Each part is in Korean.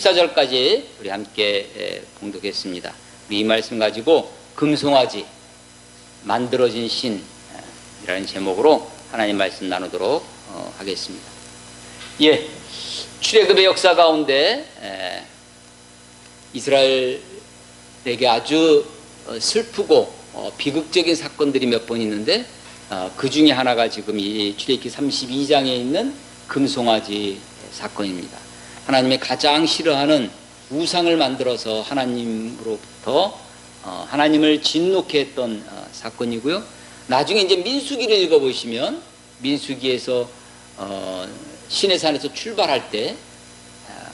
14절까지 우리 함께 봉독했습니다. 이 말씀 가지고 금송아지 만들어진 신이라는 제목으로 하나님 말씀 나누도록 하겠습니다. 출애굽의 역사 가운데 이스라엘에게 아주 슬프고 비극적인 사건들이 몇 번 있는데 그 중에 하나가 지금 이 출애굽기 32장에 있는 금송아지 사건입니다. 하나님의 가장 싫어하는 우상을 만들어서 하나님으로부터 하나님을 진노케 했던 사건이고요. 나중에 이제 민수기를 읽어보시면 민수기에서 시내산에서 출발할 때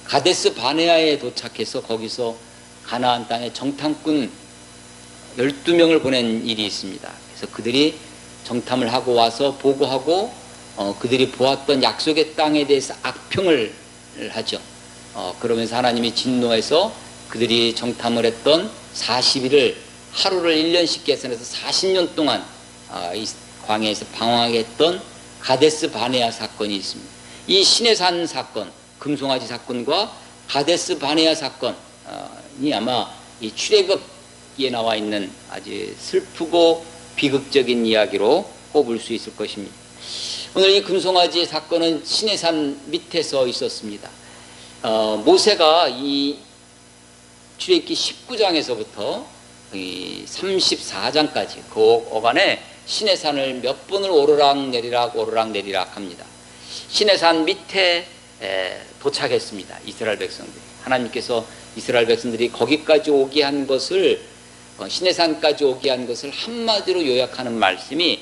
가데스 바네아에 도착해서 거기서 가나안 땅에 정탐꾼 12명을 보낸 일이 있습니다. 그래서 그들이 정탐을 하고 와서 보고하고 그들이 보았던 약속의 땅에 대해서 악평을 하죠. 그러면서 하나님이 진노해서 그들이 정탐을 했던 40일을 하루를 1년씩 계산해서 40년 동안 이 광야에서 방황하게 했던 가데스 바네아 사건이 있습니다. 이 시내산 사건, 금송아지 사건과 가데스 바네아 사건이 아마 이 출애굽기에 나와 있는 아주 슬프고 비극적인 이야기로 꼽을 수 있을 것입니다. 오늘 이 금송아지 사건은 시내산 밑에서 있었습니다. 모세가 이 출애굽기 19장에서부터 이 34장까지 그 어간에 시내산을 몇 번을 오르락 내리락 합니다. 시내산 밑에 도착했습니다. 이스라엘 백성들이. 하나님께서 이스라엘 백성들이 거기까지 오게 한 것을 시내산까지 오게 한 것을 한마디로 요약하는 말씀이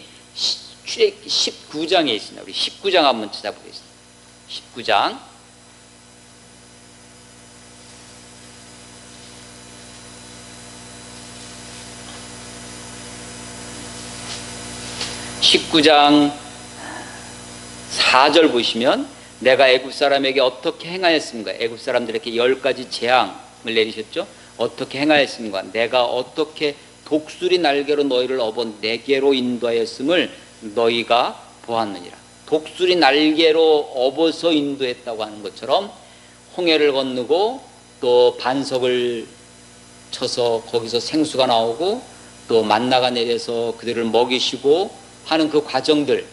출애굽기 19장에 있습니다. 우리 19장 한번 찾아보겠습니다. 19장 19장 4절 보시면 내가 애굽 사람에게 어떻게 행하였습니까? 애굽 사람들에게 10가지 재앙을 내리셨죠. 어떻게 행하였습니까? 내가 어떻게 독수리 날개로 너희를 업어 내게로 인도하였음을 너희가 보았느니라. 독수리 날개로 업어서 인도했다고 하는 것처럼 홍해를 건너고 또 반석을 쳐서 거기서 생수가 나오고 또 만나가 내려서 그들을 먹이시고 하는 그 과정들을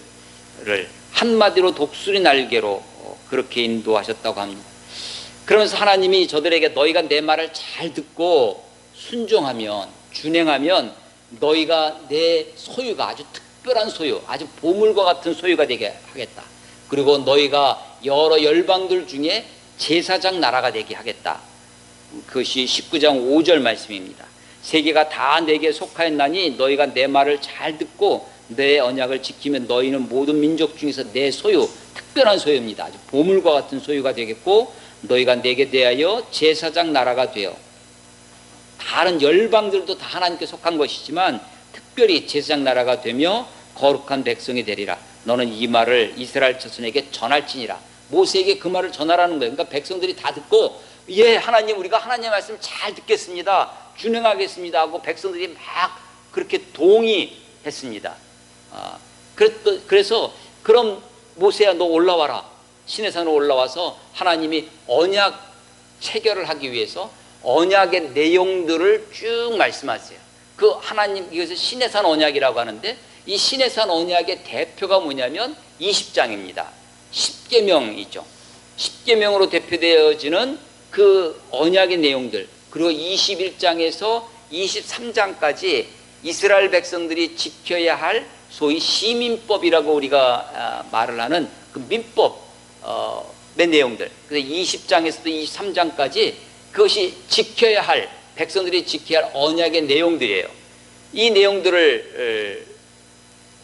한마디로 독수리 날개로 그렇게 인도하셨다고 합니다. 그러면서 하나님이 저들에게 너희가 내 말을 잘 듣고 순종하면 준행하면 너희가 내 소유가 아주 특별한 소유, 아주 보물과 같은 소유가 되게 하겠다. 그리고 너희가 여러 열방들 중에 제사장 나라가 되게 하겠다. 그것이 19장 5절 말씀입니다. 세계가 다 내게 속하였나니 너희가 내 말을 잘 듣고 내 언약을 지키면 너희는 모든 민족 중에서 내 소유, 특별한 소유입니다. 아주 보물과 같은 소유가 되겠고 너희가 내게 대하여 제사장 나라가 되어 다른 열방들도 다 하나님께 속한 것이지만 특별히 제사장 나라가 되며 거룩한 백성이 되리라. 너는 이 말을 이스라엘 자손에게 전할지니라. 모세에게 그 말을 전하라는 거예요. 그러니까 백성들이 다 듣고 하나님 우리가 하나님의 말씀 잘 듣겠습니다. 준행하겠습니다 하고 백성들이 막 그렇게 동의했습니다. 그래서 그럼 모세야 너 올라와라. 시내산으로 올라와서 하나님이 언약 체결을 하기 위해서 언약의 내용들을 쭉 말씀하세요. 그 하나님 이것을 시내산 언약이라고 하는데 이 시내산 언약의 대표가 뭐냐면 20장입니다. 10계명이죠. 10계명으로 대표되어지는 그 언약의 내용들 그리고 21장에서 23장까지 이스라엘 백성들이 지켜야 할 소위 시민법이라고 우리가 말을 하는 그 민법의 내용들. 그래서 20장에서도 23장까지 그것이 지켜야 할 백성들이 지켜야 할 언약의 내용들이에요. 이 내용들을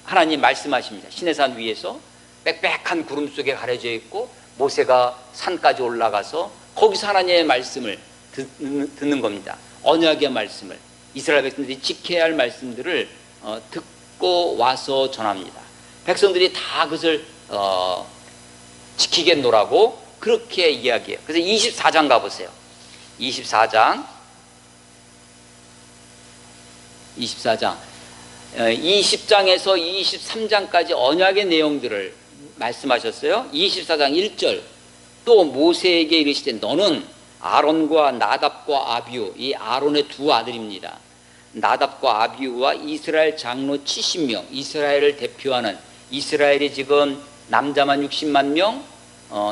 하나님 말씀하십니다. 시내산 위에서 빽빽한 구름 속에 가려져 있고 모세가 산까지 올라가서 거기서 하나님의 말씀을 듣는 겁니다. 언약의 말씀을 이스라엘 백성들이 지켜야 할 말씀들을 듣고 와서 전합니다. 백성들이 다 그것을 지키겠노라고 그렇게 이야기해요. 그래서 24장 가보세요. 24장 20장에서 23장까지 언약의 내용들을 말씀하셨어요. 24장 1절 또 모세에게 이르시되 너는 아론과 나답과 아비후, 이 아론의 두 아들입니다. 나답과 아비후와 이스라엘 장로 70명, 이스라엘을 대표하는, 이스라엘이 지금 남자만 60만 명,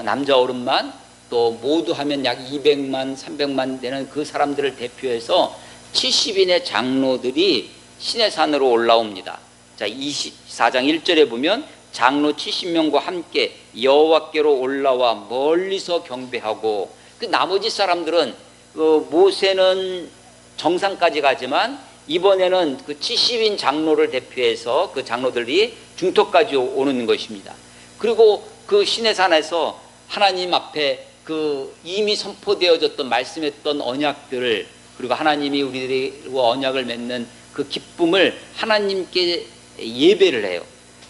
남자 어른만 또 모두 하면 약 200만 300만 되는 그 사람들을 대표해서 70인의 장로들이 시내산으로 올라옵니다. 자, 24장 1절에 보면 장로 70명과 함께 여호와께로 올라와 멀리서 경배하고, 그 나머지 사람들은 모세는 정상까지 가지만 이번에는 그 70인 장로를 대표해서 그 장로들이 중턱까지 오는 것입니다. 그리고 그 시내산에서 하나님 앞에 그 이미 선포되어졌던 말씀했던 언약들을, 그리고 하나님이 우리들과 언약을 맺는 그 기쁨을 하나님께 예배를 해요.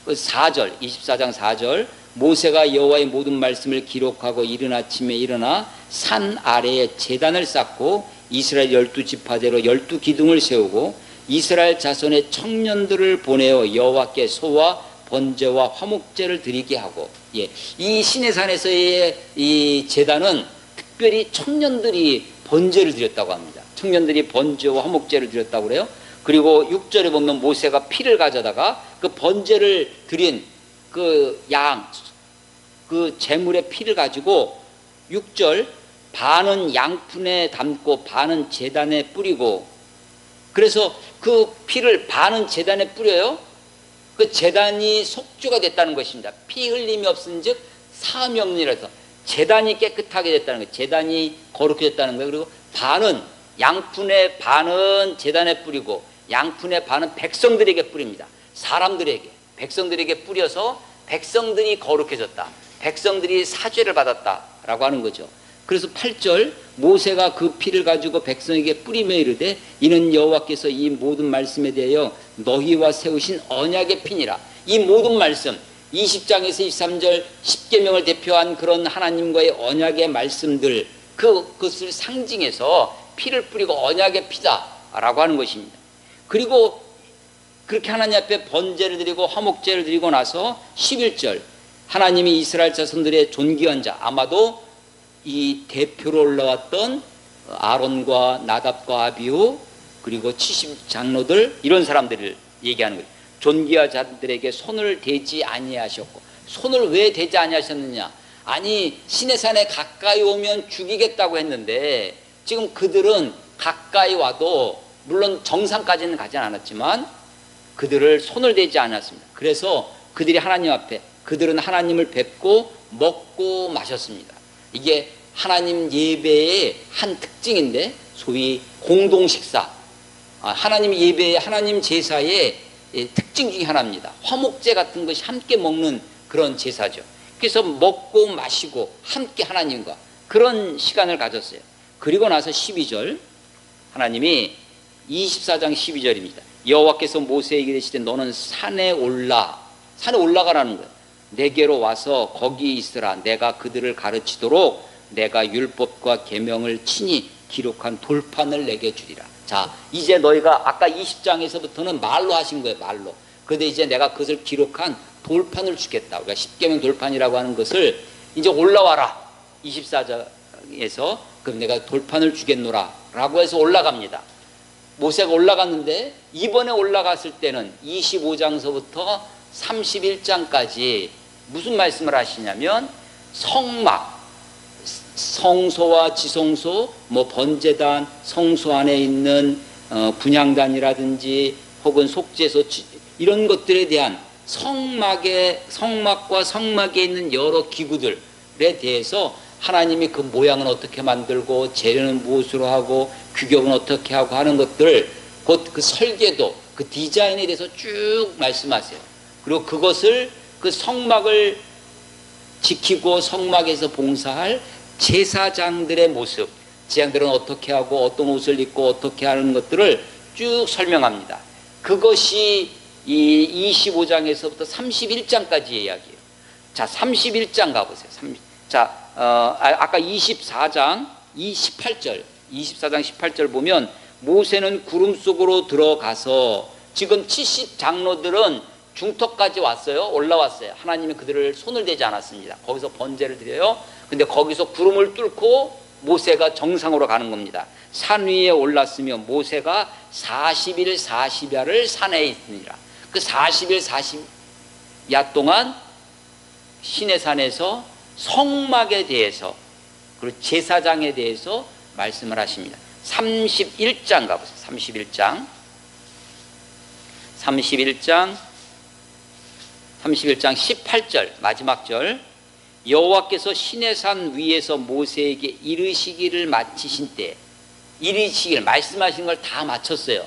그 4절, 24장 4절, 모세가 여호와의 모든 말씀을 기록하고 이른 아침에 일어나 산 아래에 제단을 쌓고 이스라엘 12지파대로 12기둥을 세우고 이스라엘 자손의 청년들을 보내어 여호와께 소와 번제와 화목제를 드리게 하고, 이 시내산에서의 이 제단은 특별히 청년들이 번제를 드렸다고 합니다. 청년들이 번제와 화목제를 드렸다고 그래요. 그리고 6절에 보면 모세가 피를 가져다가 그 번제를 드린 그 양, 그 제물의 피를 가지고 6절 반은 양푼에 담고 반은 제단에 뿌리고, 그래서 그 피를 반은 제단에 뿌려요. 그 제단이 속주가 됐다는 것입니다. 피 흘림이 없은즉 사함이 없느니라서 제단이 깨끗하게 됐다는 거예요. 제단이 거룩해졌다는 거예요. 그리고 반은 양푼의 반은 제단에 뿌리고 양푼의 반은 백성들에게 뿌립니다. 사람들에게, 백성들에게 뿌려서 백성들이 거룩해졌다, 백성들이 사죄를 받았다라고 하는 거죠. 그래서 8절 모세가 그 피를 가지고 백성에게 뿌리며 이르되 이는 여호와께서 이 모든 말씀에 대하여 너희와 세우신 언약의 피니라. 이 모든 말씀 20장에서 23절 10계명을 대표한 그런 하나님과의 언약의 말씀들, 그것을 상징해서 피를 뿌리고 언약의 피다라고 하는 것입니다. 그리고 그렇게 하나님 앞에 번제를 드리고 화목제를 드리고 나서 11절 하나님이 이스라엘 자손들의 존귀한 자, 아마도 이 대표로 올라왔던 아론과 나답과 아비후 그리고 70 장로들, 이런 사람들을 얘기하는 거예요. 존귀한 자들에게 손을 대지 아니하셨고, 손을 왜 대지 아니하셨느냐? 아니 시내산에 가까이 오면 죽이겠다고 했는데 지금 그들은 가까이 와도 물론 정상까지는 가지 않았지만 그들을 손을 대지 않았습니다. 그래서 그들이 하나님 앞에, 그들은 하나님을 뵙고 먹고 마셨습니다. 이게 하나님 예배의 한 특징인데, 소위 공동식사, 하나님 예배의, 하나님 제사의 특징 중에 하나입니다. 화목제 같은 것이 함께 먹는 그런 제사죠. 그래서 먹고 마시고 함께 하나님과 그런 시간을 가졌어요. 그리고 나서 12절 하나님이 24장 12절입니다. 여호와께서 모세에게 이르시되 너는 산에 올라가라는 거예요. 내게로 와서 거기 있으라. 내가 그들을 가르치도록 내가 율법과 계명을 친히 기록한 돌판을 내게 주리라. 자, 이제 너희가 아까 20장에서부터는 말로 하신 거예요. 말로. 그런데 이제 내가 그것을 기록한 돌판을 주겠다. 우리가 10계명 돌판이라고 하는 것을 이제 올라와라. 24장에서 그럼 내가 돌판을 주겠노라 라고 해서 올라갑니다. 모세가 올라갔는데 이번에 올라갔을 때는 25장서부터 31장까지 무슨 말씀을 하시냐면 성막, 성소와 지성소, 번제단, 성소 안에 있는 분향단이라든지 혹은 속죄소, 이런 것들에 대한 성막과 성막에 있는 여러 기구들에 대해서 하나님이 그 모양은 어떻게 만들고 재료는 무엇으로 하고 규격은 어떻게 하고 하는 것들, 곧 그 설계도, 그 디자인에 대해서 쭉 말씀하세요. 그리고 그것을, 그 성막을 지키고 성막에서 봉사할 제사장들의 모습, 제사장들은 어떻게 하고 어떤 옷을 입고 어떻게 하는 것들을 쭉 설명합니다. 그것이 이 25장에서부터 31장까지의 이야기예요. 자, 31장 가보세요. 아까 24장 18절 18절 보면 모세는 구름 속으로 들어가서, 지금 70 장로들은 중턱까지 왔어요. 올라왔어요. 하나님이 그들을 손을 대지 않았습니다. 거기서 번제를 드려요. 근데 거기서 구름을 뚫고 모세가 정상으로 가는 겁니다. 산 위에 올랐으며 모세가 40일 40야를 산에 있으니라. 그 40일 40야 동안 시내산에서 성막에 대해서 그리고 제사장에 대해서 말씀을 하십니다. 31장 가보세요. 31장 18절 마지막 절. 여호와께서 시내산 위에서 모세에게 이르시기를 마치신 때, 이르시기를 말씀하신 걸 다 마쳤어요.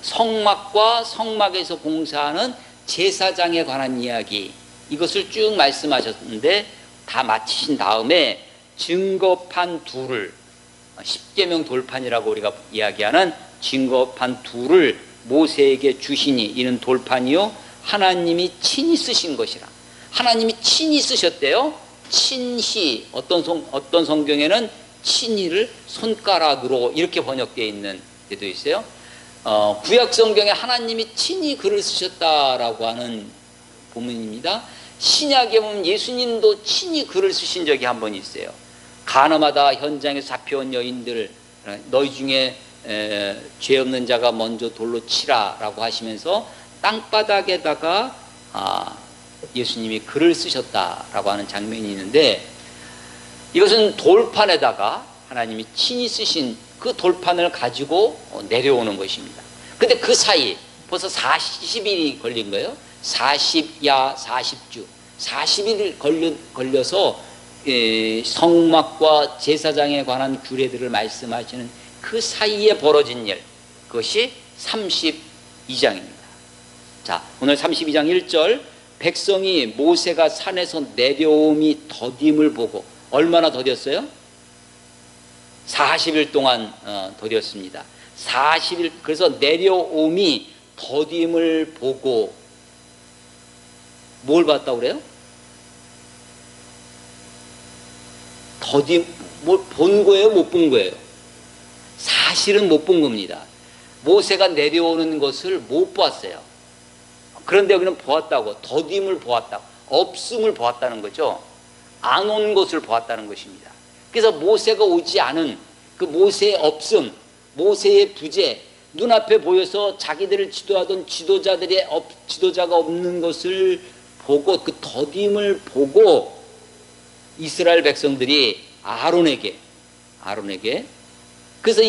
성막과 성막에서 봉사하는 제사장에 관한 이야기, 이것을 쭉 말씀하셨는데 다 마치신 다음에 증거판 둘을, 십계명 돌판이라고 우리가 이야기하는 증거판 둘을 모세에게 주시니 이는 돌판이요 하나님이 친히 쓰신 것이라. 하나님이 친히 쓰셨대요. 친히, 어떤 성경에는 친히를 손가락으로 이렇게 번역되어 있는 데도 있어요. 구약 성경에 하나님이 친히 글을 쓰셨다라고 하는 본문입니다. 신약에 보면 예수님도 친히 글을 쓰신 적이 한 번 있어요. 가나마다 현장에서 잡혀온 여인들, 너희 중에 죄 없는 자가 먼저 돌로 치라라고 하시면서 땅바닥에다가 예수님이 글을 쓰셨다라고 하는 장면이 있는데, 이것은 돌판에다가 하나님이 친히 쓰신 그 돌판을 가지고 내려오는 것입니다. 근데 그 사이 벌써 40일이 걸린 거예요. 40야 40주 40일 걸려서 성막과 제사장에 관한 규례들을 말씀하시는 그 사이에 벌어진 일, 그것이 32장입니다. 자, 오늘 32장 1절. 백성이 모세가 산에서 내려옴이 더딤을 보고, 얼마나 더뎠어요? 40일 동안 더뎠습니다. 40일, 그래서 내려옴이 더딤을 보고, 뭘 봤다고 그래요? 더딤, 뭘 본 거예요? 못 본 거예요? 사실은 못 본 겁니다. 모세가 내려오는 것을 못 봤어요. 그런데 여기는 보았다고, 더딤을 보았다고, 없음을 보았다는 거죠. 안 온 것을 보았다는 것입니다. 그래서 모세가 오지 않은 그 모세의 없음, 모세의 부재, 눈앞에 보여서 자기들을 지도하던 지도자가 없는 것을 보고, 그 더딤을 보고 이스라엘 백성들이 아론에게 그래서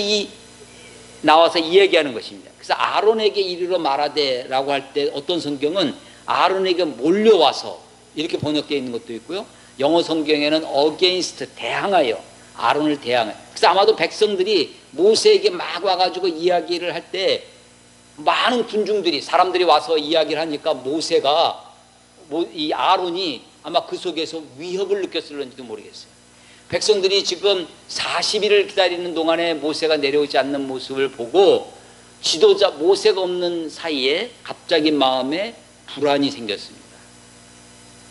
나와서 이야기하는 것입니다. 그래서 아론에게 이르러 말하되라고 할 때 어떤 성경은 아론에게 몰려와서 이렇게 번역되어 있는 것도 있고요. 영어 성경에는 against, 대항하여, 아론을 대항하여. 그래서 아마도 백성들이 모세에게 막 와가지고 이야기를 할 때 많은 군중들이, 사람들이 와서 이야기를 하니까 모세가, 이 아론이 아마 그 속에서 위협을 느꼈을런지도 모르겠어요. 백성들이 지금 40일을 기다리는 동안에 모세가 내려오지 않는 모습을 보고 지도자 모세가 없는 사이에 갑자기 마음에 불안이 생겼습니다.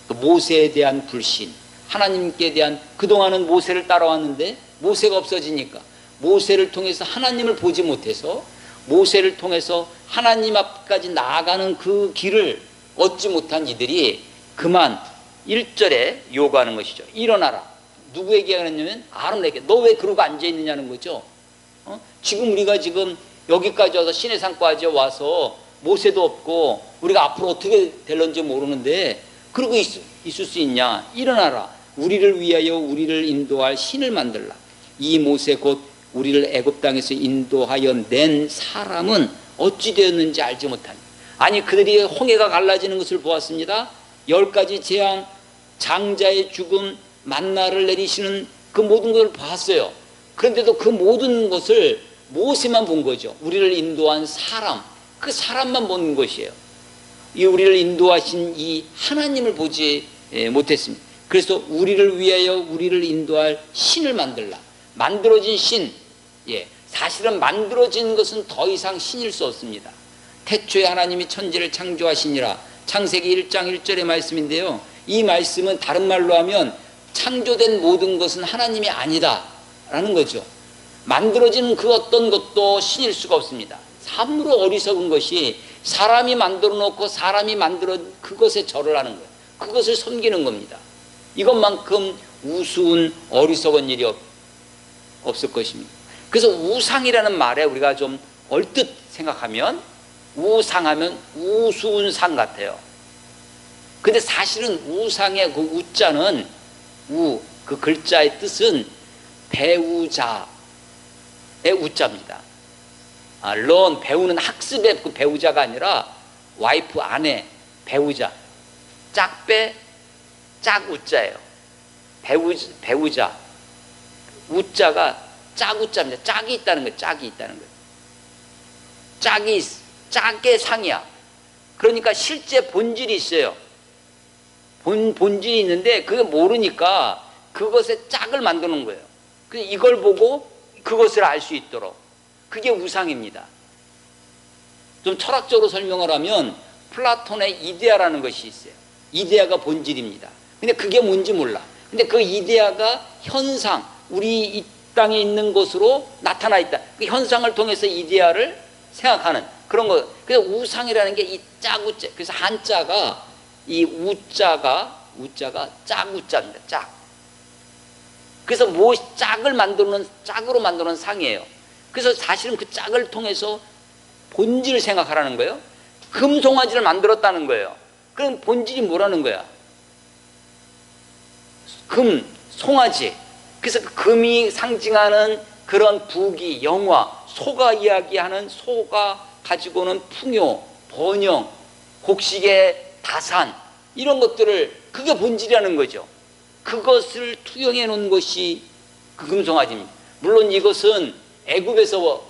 모세에 대한 불신, 하나님께 대한, 그동안은 모세를 따라왔는데 모세가 없어지니까 모세를 통해서 하나님을 보지 못해서 모세를 통해서 하나님 앞까지 나아가는 그 길을 얻지 못한 이들이 그만 1절에 요구하는 것이죠. 일어나라. 누구에게 하냐면 아론에게. 너 왜 그러고 앉아있느냐는 거죠. 지금 우리가 지금 여기까지 와서 시내산까지 와서 모세도 없고 우리가 앞으로 어떻게 될런지 모르는데 그러고 있을 수 있냐. 일어나라. 우리를 위하여 우리를 인도할 신을 만들라. 이 모세 곧 우리를 애굽 땅에서 인도하여 낸 사람은 어찌 되었는지 알지 못하니. 아니, 그들이 홍해가 갈라지는 것을 보았습니다. 10가지 재앙, 장자의 죽음, 만나를 내리시는 그 모든 것을 봤어요. 그런데도 그 모든 것을 모세만 본 거죠. 우리를 인도한 사람, 그 사람만 보는 것이에요. 이 우리를 인도하신 이 하나님을 보지 못했습니다. 그래서 우리를 위하여 우리를 인도할 신을 만들라. 만들어진 신, 사실은 만들어진 것은 더 이상 신일 수 없습니다. 태초에 하나님이 천지를 창조하시니라. 창세기 1장 1절의 말씀인데요. 이 말씀은 다른 말로 하면 창조된 모든 것은 하나님이 아니다 라는 거죠. 만들어지는 그 어떤 것도 신일 수가 없습니다. 참으로 어리석은 것이 사람이 만들어 놓고 사람이 만들어 그것에 절을 하는 거예요. 그것을 섬기는 겁니다. 이것만큼 우스운 어리석은 일이 없을 것입니다. 그래서 우상이라는 말에 우리가 좀 얼뜻 생각하면 우상하면 우스운 상 같아요. 근데 사실은 우상의 그 우자는 그 글자의 뜻은 배우자의 우자입니다. learn 배우는 학습의 그 배우자가 아니라 와이프 아내 배우자 짝배 짝우자예요. 배우자 우자가 짝우자입니다. 짝이 있다는 거예요. 짝이 있다는 거예요. 짝의 상이야. 그러니까 실제 본질이 있어요. 본질이 있는데 그게 모르니까 그것에 짝을 만드는 거예요. 이걸 보고 그것을 알 수 있도록. 그게 우상입니다. 좀 철학적으로 설명을 하면 플라톤의 이데아라는 것이 있어요. 이데아가 본질입니다. 근데 그게 뭔지 몰라. 근데 그 이데아가 현상, 우리 이 땅에 있는 것으로 나타나 있다. 그 현상을 통해서 이데아를 생각하는 그런 거. 그래서 우상이라는 게 이 짝우자. 그래서 한자가 이 우자가 짝우자입니다. 짝. 그래서 짝을 짝으로 만드는 상이에요. 그래서 사실은 그 짝을 통해서 본질을 생각하라는 거예요. 금송아지를 만들었다는 거예요. 그럼 본질이 뭐라는 거야? 송아지. 그래서 그 금이 상징하는 그런 부귀, 영화, 소가 이야기하는 소가 가지고 오는 풍요, 번영, 곡식의 다산 이런 것들을 그게 본질이라는 거죠. 그것을 투영해 놓은 것이 그 금송아지입니다. 물론 이것은 애굽에서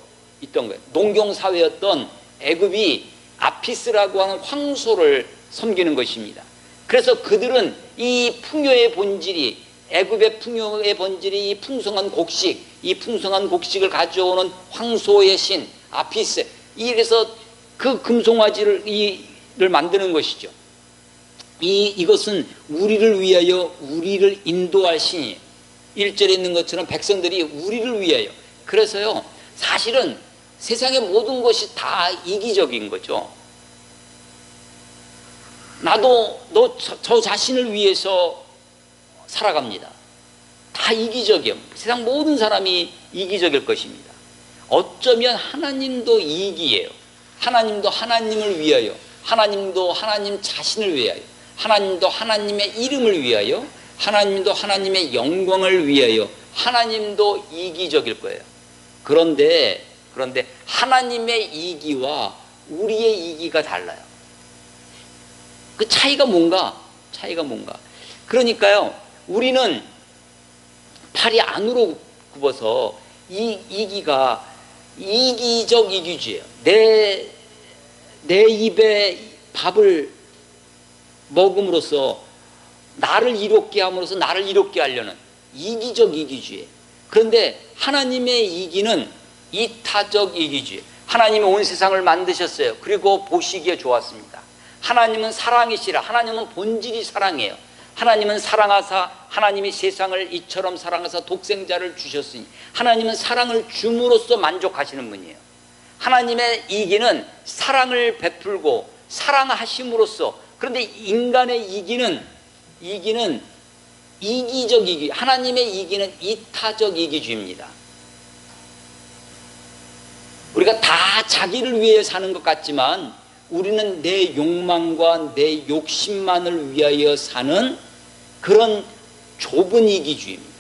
있던 거예요. 농경사회였던 애굽이 아피스라고 하는 황소를 섬기는 것입니다. 그래서 그들은 이 풍요의 본질이 애굽의 풍요의 본질이 이 풍성한 곡식, 이 풍성한 곡식을 가져오는 황소의 신 아피스. 이래서 그 금송아지를 만드는 것이죠. 이것은 우리를 위하여 우리를 인도할 신이에요. 1절에 있는 것처럼 백성들이 우리를 위하여. 그래서요, 사실은 세상의 모든 것이 다 이기적인 거죠. 나도 저 자신을 위해서 살아갑니다. 다 이기적이에요. 세상 모든 사람이 이기적일 것입니다. 어쩌면 하나님도 이기예요. 하나님도 하나님을 위하여, 하나님도 하나님 자신을 위하여, 하나님도 하나님의 이름을 위하여, 하나님도 하나님의 영광을 위하여, 하나님도 이기적일 거예요. 그런데 하나님의 이기와 우리의 이기가 달라요. 그 차이가 뭔가? 그러니까요, 우리는 팔이 안으로 굽어서 이기가 이기적 이기주의예요. 내 입에 밥을 먹음으로써 나를 이롭게 함으로써 나를 이롭게 하려는 이기적 이기주의. 그런데 하나님의 이기는 이타적 이기주의. 하나님이 온 세상을 만드셨어요. 그리고 보시기에 좋았습니다. 하나님은 사랑이시라. 하나님은 본질이 사랑이에요. 하나님은 사랑하사 하나님이 세상을 이처럼 사랑하사 독생자를 주셨으니 하나님은 사랑을 줌으로써 만족하시는 분이에요. 하나님의 이기는 사랑을 베풀고 사랑하심으로써. 그런데 인간의 이기는 이기적 이기, 하나님의 이기는 이타적 이기주의입니다. 우리가 다 자기를 위해 사는 것 같지만 우리는 내 욕망과 내 욕심만을 위하여 사는 그런 좁은 이기주의입니다.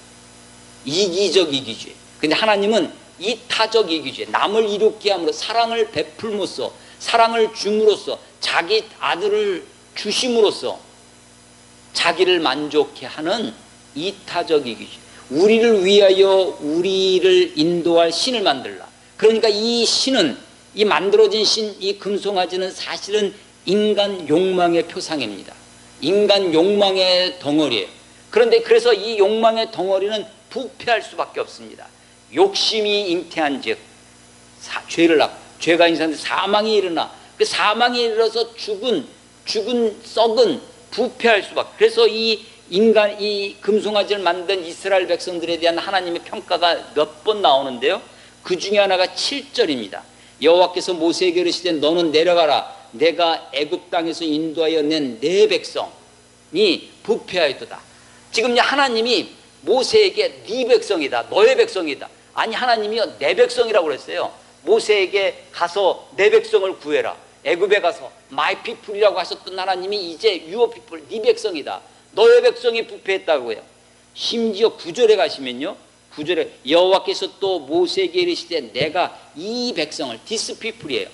이기적 이기주의. 근데 하나님은 이타적 이기주의. 남을 이롭게 함으로 사랑을 베풀므로써, 사랑을 줌으로써, 자기 아들을 주심으로써 자기를 만족해 하는 이타적 이기주의. 우리를 위하여 우리를 인도할 신을 만들라. 그러니까 이 신은, 이 만들어진 신, 이 금송아지는 사실은 인간 욕망의 표상입니다. 인간 욕망의 덩어리예요. 그런데 그래서 이 욕망의 덩어리는 부패할 수밖에 없습니다. 욕심이 잉태한 즉 죄를 낳고, 죄가 인생한테 사망이 일어나, 그 사망이 일어서 죽은 썩은 부패할 수밖에. 그래서 이 금송아지를 만든 이스라엘 백성들에 대한 하나님의 평가가 몇 번 나오는데요. 그 중에 하나가 7절입니다. 여호와께서 모세에게 이르시되 너는 내려가라. 내가 애굽 땅에서 인도하여 낸 내 백성이 부패하였도다. 지금 하나님이 모세에게 네 백성이다, 너의 백성이다. 아니 하나님이요 내 백성이라고 그랬어요. 모세에게 가서 내 백성을 구해라. 애굽에 가서 my people이라고 하셨던 하나님이 이제 your people, 네 백성이다. 너의 백성이 부패했다고 해요. 심지어 9절에 가시면요, 9절에 여호와께서 또 모세에게 이르시되 내가 이 백성을, this people이에요,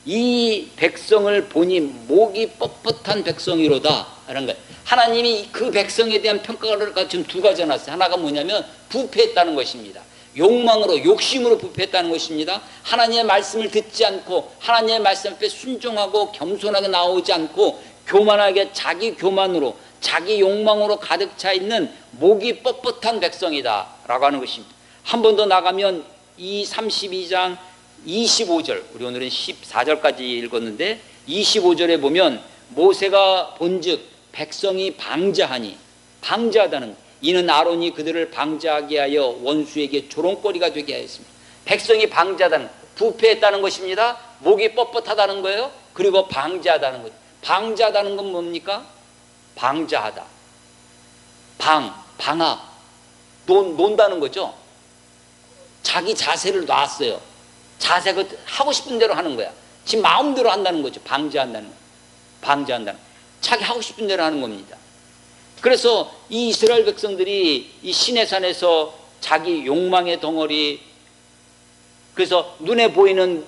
이 백성을 보니 목이 뻣뻣한 백성이로다 라는 거예요. 하나님이 그 백성에 대한 평가를 지금 두 가지 해놨어요. 하나가 뭐냐면 부패했다는 것입니다. 욕망으로, 욕심으로 부패했다는 것입니다. 하나님의 말씀을 듣지 않고 하나님의 말씀 앞에 순종하고 겸손하게 나오지 않고 교만하게 자기 교만으로 자기 욕망으로 가득 차 있는 목이 뻣뻣한 백성이다 라고 하는 것입니다. 한 번 더 나가면 이 32장 25절, 우리 오늘은 14절까지 읽었는데 25절에 보면 모세가 본즉 백성이 방자하니, 방자하다는 것, 이는 아론이 그들을 방자하게 하여 원수에게 조롱거리가 되게 하였습니다. 백성이 방자하다는, 부패했다는 것입니다. 목이 뻣뻣하다는 거예요. 그리고 방자하다는 거죠. 방자하다는 건 뭡니까? 방자하다, 방아, 논다는 거죠. 자기 자세를 놨어요. 자세가 하고 싶은 대로 하는 거야. 지 마음대로 한다는 거죠. 방자한다는 거. 방자한다는 거. 자기 하고 싶은 대로 하는 겁니다. 그래서 이 이스라엘 백성들이 이 시내산에서 자기 욕망의 덩어리, 그래서 눈에 보이는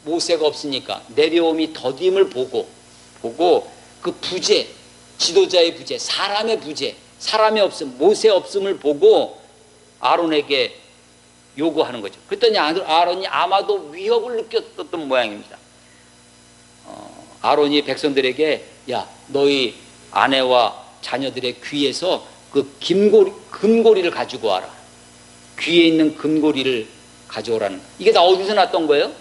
모세가 없으니까 내려옴이 더딤을 보고 그 부재, 지도자의 부재, 사람의 부재, 사람의 없음, 모세 없음을 보고 아론에게 요구하는 거죠. 그랬더니 아론이 아마도 위협을 느꼈던 모양입니다. 아론이 백성들에게 야, 너희 아내와 자녀들의 귀에서 그 금고리를 가지고 와라. 귀에 있는 금고리를 가져오라는. 이게 다 어디서 났던 거예요?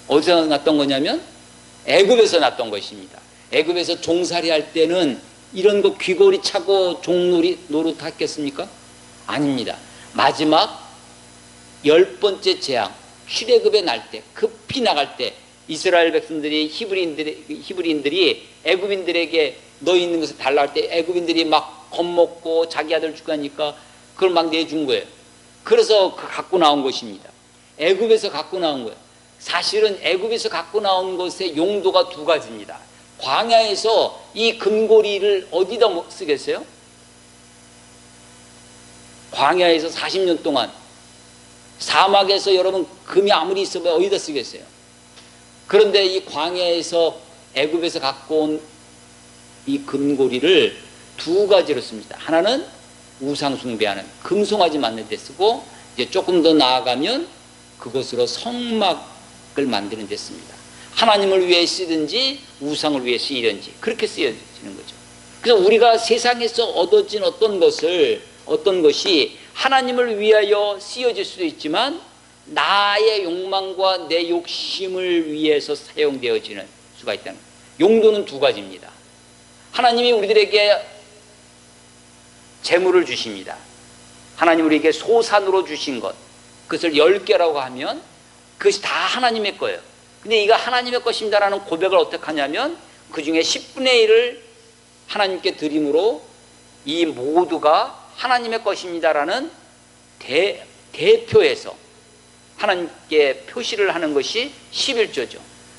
어디서 났던 거냐면 애굽에서 났던 것입니다. 애굽에서 종살이 할 때는 이런 거 귀고리 차고 종놀이 노릇했겠습니까? 아닙니다. 마지막 10번째 재앙, 출애굽에 날 때, 급히 나갈 때 이스라엘 백성들이 히브리인들이 애굽인들에게 너 있는 것을 달라 할 때 애굽인들이 막 겁먹고 자기 아들 죽으니까 그걸 막 내준 거예요. 그래서 갖고 나온 것입니다. 애굽에서 갖고 나온 거예요. 사실은 애굽에서 갖고 나온 것의 용도가 두 가지입니다. 광야에서 이 금고리를 어디다 쓰겠어요? 광야에서 40년 동안 사막에서 여러분 금이 아무리 있어봐야 어디다 쓰겠어요? 그런데 이 광야에서 애굽에서 갖고 온 이 금고리를 두 가지로 씁니다. 하나는 우상 숭배하는 금송아지 만들 때 쓰고, 이제 조금 더 나아가면 그것으로 성막을 만드는 데 씁니다. 하나님을 위해 쓰든지 우상을 위해 쓰이든지 그렇게 쓰여지는 거죠. 그래서 우리가 세상에서 얻어진 어떤 것이 하나님을 위하여 쓰여질 수도 있지만 나의 욕망과 내 욕심을 위해서 사용되어지는 수가 있다는 거예요. 용도는 두 가지입니다. 하나님이 우리들에게 재물을 주십니다. 하나님 우리에게 소산으로 주신 것, 그것을 10개라고 하면 그것이 다 하나님의 거예요. 근데 이거 하나님의 것입니다라는 고백을 어떻게 하냐면 그 중에 10분의 1을 하나님께 드림으로 이 모두가 하나님의 것입니다라는 대표해서 하나님께 표시를 하는 것이 11조죠.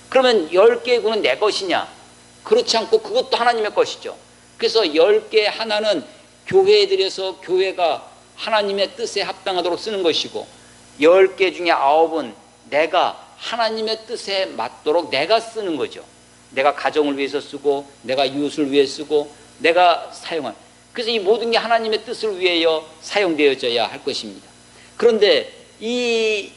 그러면 10개의 구는 내 것이냐? 그렇지 않고 그것도 하나님의 것이죠. 그래서 10개 하나는 교회에 들여서 교회가 하나님의 뜻에 합당하도록 쓰는 것이고, 10개 중에 9은 내가 하나님의 뜻에 맞도록 내가 쓰는 거죠. 내가 가정을 위해서 쓰고 내가 이웃을 위해 쓰고 내가 사용한, 그래서 이 모든 게 하나님의 뜻을 위하여 사용되어져야 할 것입니다. 그런데 이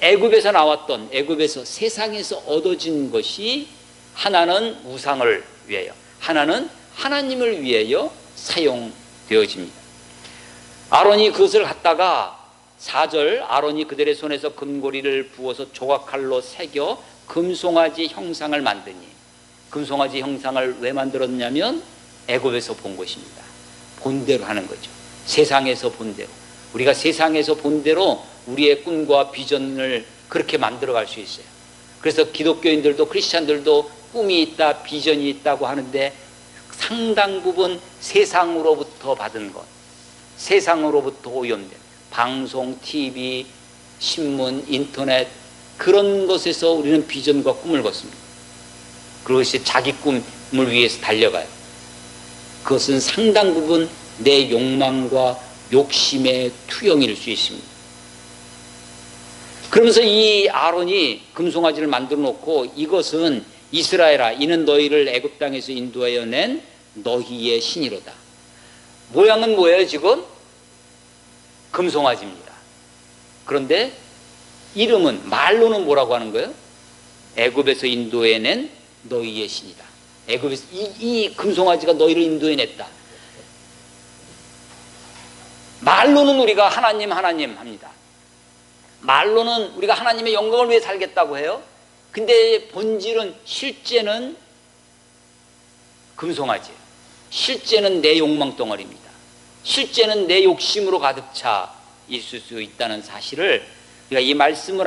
애굽에서 나왔던, 애굽에서 세상에서 얻어진 것이 하나는 우상을 위하여, 하나는 하나님을 위하여 사용되어집니다. 아론이 그것을 갖다가 4절, 아론이 그들의 손에서 금고리를 부어서 조각칼로 새겨 금송아지 형상을 만드니, 금송아지 형상을 왜 만들었냐면 애굽에서 본 것입니다. 본대로 하는 거죠. 세상에서 본대로. 우리가 세상에서 본대로 우리의 꿈과 비전을 그렇게 만들어갈 수 있어요. 그래서 기독교인들도 크리스찬들도 꿈이 있다, 비전이 있다고 하는데 상당 부분 세상으로부터 받은 것, 세상으로부터 오염된 방송, TV, 신문, 인터넷 그런 것에서 우리는 비전과 꿈을 꿨습니다. 그것이 자기 꿈을 위해서 달려가요. 그것은 상당 부분 내 욕망과 욕심의 투영일 수 있습니다. 그러면서 이 아론이 금송아지를 만들어 놓고 이것은 이스라엘아 이는 너희를 애굽 땅에서 인도하여 낸 너희의 신이로다. 모양은 뭐예요 지금? 금송아지입니다. 그런데 이름은 말로는 뭐라고 하는 거예요? 애굽에서 인도해낸 너희의 신이다. 애굽에서 이 금송아지가 너희를 인도해냈다. 말로는 우리가 하나님 합니다. 말로는 우리가 하나님의 영광을 위해 살겠다고 해요. 근데 본질은 실제는 금송아지예요. 실제는 내 욕망 덩어리입니다. 실제는 내 욕심으로 가득 차 있을 수 있다는 사실을 우리가 이 말씀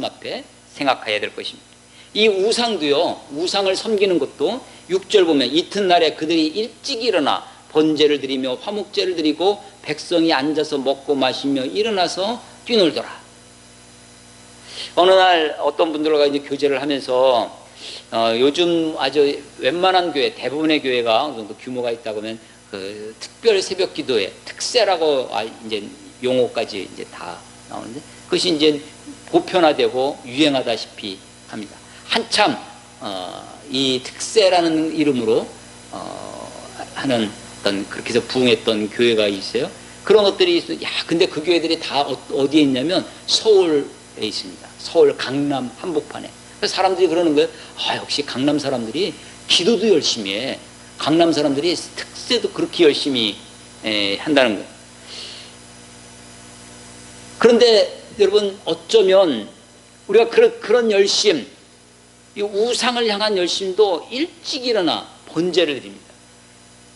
앞에 생각해야 될 것입니다. 이 우상도요, 우상을 섬기는 것도 6절 보면 이튿날에 그들이 일찍 일어나 번제를 드리며 화목제를 드리고 백성이 앉아서 먹고 마시며 일어나서 뛰놀더라. 어느 날 어떤 분들과 이제 교제를 하면서 요즘 아주 웬만한 교회, 대부분의 교회가 어느 정도 규모가 있다고 하면 그 특별 새벽 기도회, 특세라고 이제 용어까지 이제 다 나오는데 그것이 이제 보편화되고 유행하다시피 합니다. 한참 이 특세라는 이름으로 하는 어떤 그렇게 해서 부흥했던 교회가 있어요. 그런 것들이 있어요. 야, 근데 그 교회들이 다 어디에 있냐면 서울에 있습니다. 서울 강남 한복판에. 그래서 사람들이 그러는 거예요. 아, 역시 강남 사람들이 기도도 열심히 해. 강남 사람들이 특세도 그렇게 열심히 한다는 거예요. 그런데 여러분 어쩌면 우리가 그런 열심, 이 우상을 향한 열심도 일찍 일어나 번제를 드립니다.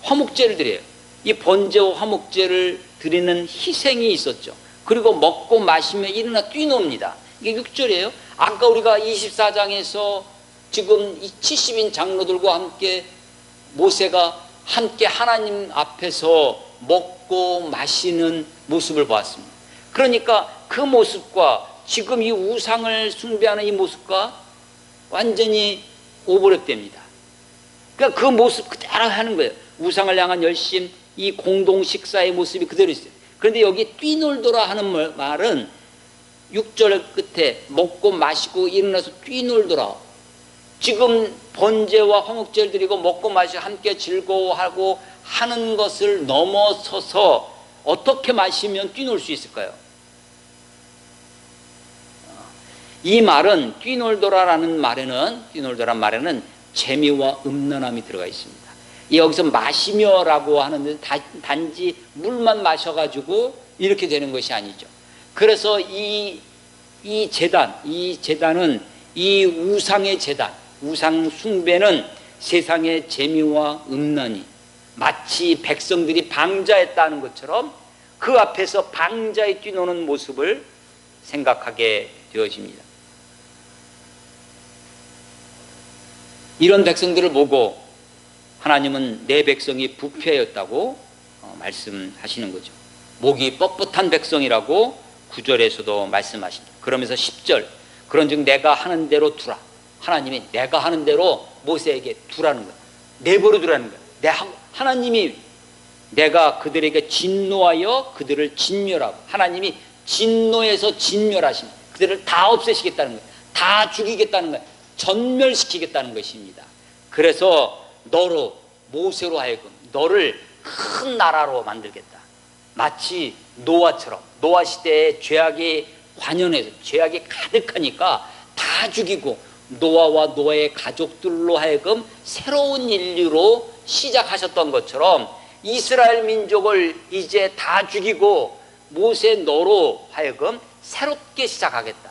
화목제를 드려요. 이 번제와 화목제를 드리는 희생이 있었죠. 그리고 먹고 마시며 일어나 뛰노옵니다. 이게 6절이에요. 아까 우리가 24장에서 지금 이 70인 장로들과 함께 모세가 함께 하나님 앞에서 먹고 마시는 모습을 보았습니다. 그러니까 그 모습과 지금 이 우상을 숭배하는 이 모습과 완전히 오버랩됩니다. 그러니까 그 모습 그대로 하는 거예요. 우상을 향한 열심, 이 공동 식사의 모습이 그대로 있어요. 그런데 여기 뛰놀더라 하는 말은 6절 끝에 먹고 마시고 일어나서 뛰놀더라. 지금 번제와 화목제를 드리고 먹고 마시고 함께 즐거워하고 하는 것을 넘어서서 어떻게 마시면 뛰놀 수 있을까요? 이 말은 뛰놀더라라는 말에는 재미와 음란함이 들어가 있습니다. 여기서 마시며라고 하는데 단지 물만 마셔가지고 이렇게 되는 것이 아니죠. 그래서 이 제단은 이 우상의 제단, 우상 숭배는 세상의 재미와 음란이 마치 백성들이 방자했다는 것처럼 그 앞에서 방자에 뛰노는 모습을 생각하게 되어집니다. 이런 백성들을 보고 하나님은 내 백성이 부패하였다고 말씀하시는 거죠. 목이 뻣뻣한 백성이라고 9절에서도 말씀하십니다. 그러면서 10절 그런즉 내가 하는 대로 두라. 하나님이 내가 하는 대로 모세에게 두라는 거예요. 내버려 두라는 거예요. 하나님이 내가 그들에게 진노하여 그들을 진멸하고 하나님이 진노해서 진멸하십니다. 그들을 다 없애시겠다는 거예요. 다 죽이겠다는 거예요. 전멸시키겠다는 것입니다. 그래서 너로 모세로 하여금 너를 큰 나라로 만들겠다. 마치 노아처럼 노아 시대에 죄악이 관연해서 죄악이 가득하니까 다 죽이고 노아와 노아의 가족들로 하여금 새로운 인류로 시작하셨던 것처럼 이스라엘 민족을 이제 다 죽이고 모세 너로 하여금 새롭게 시작하겠다.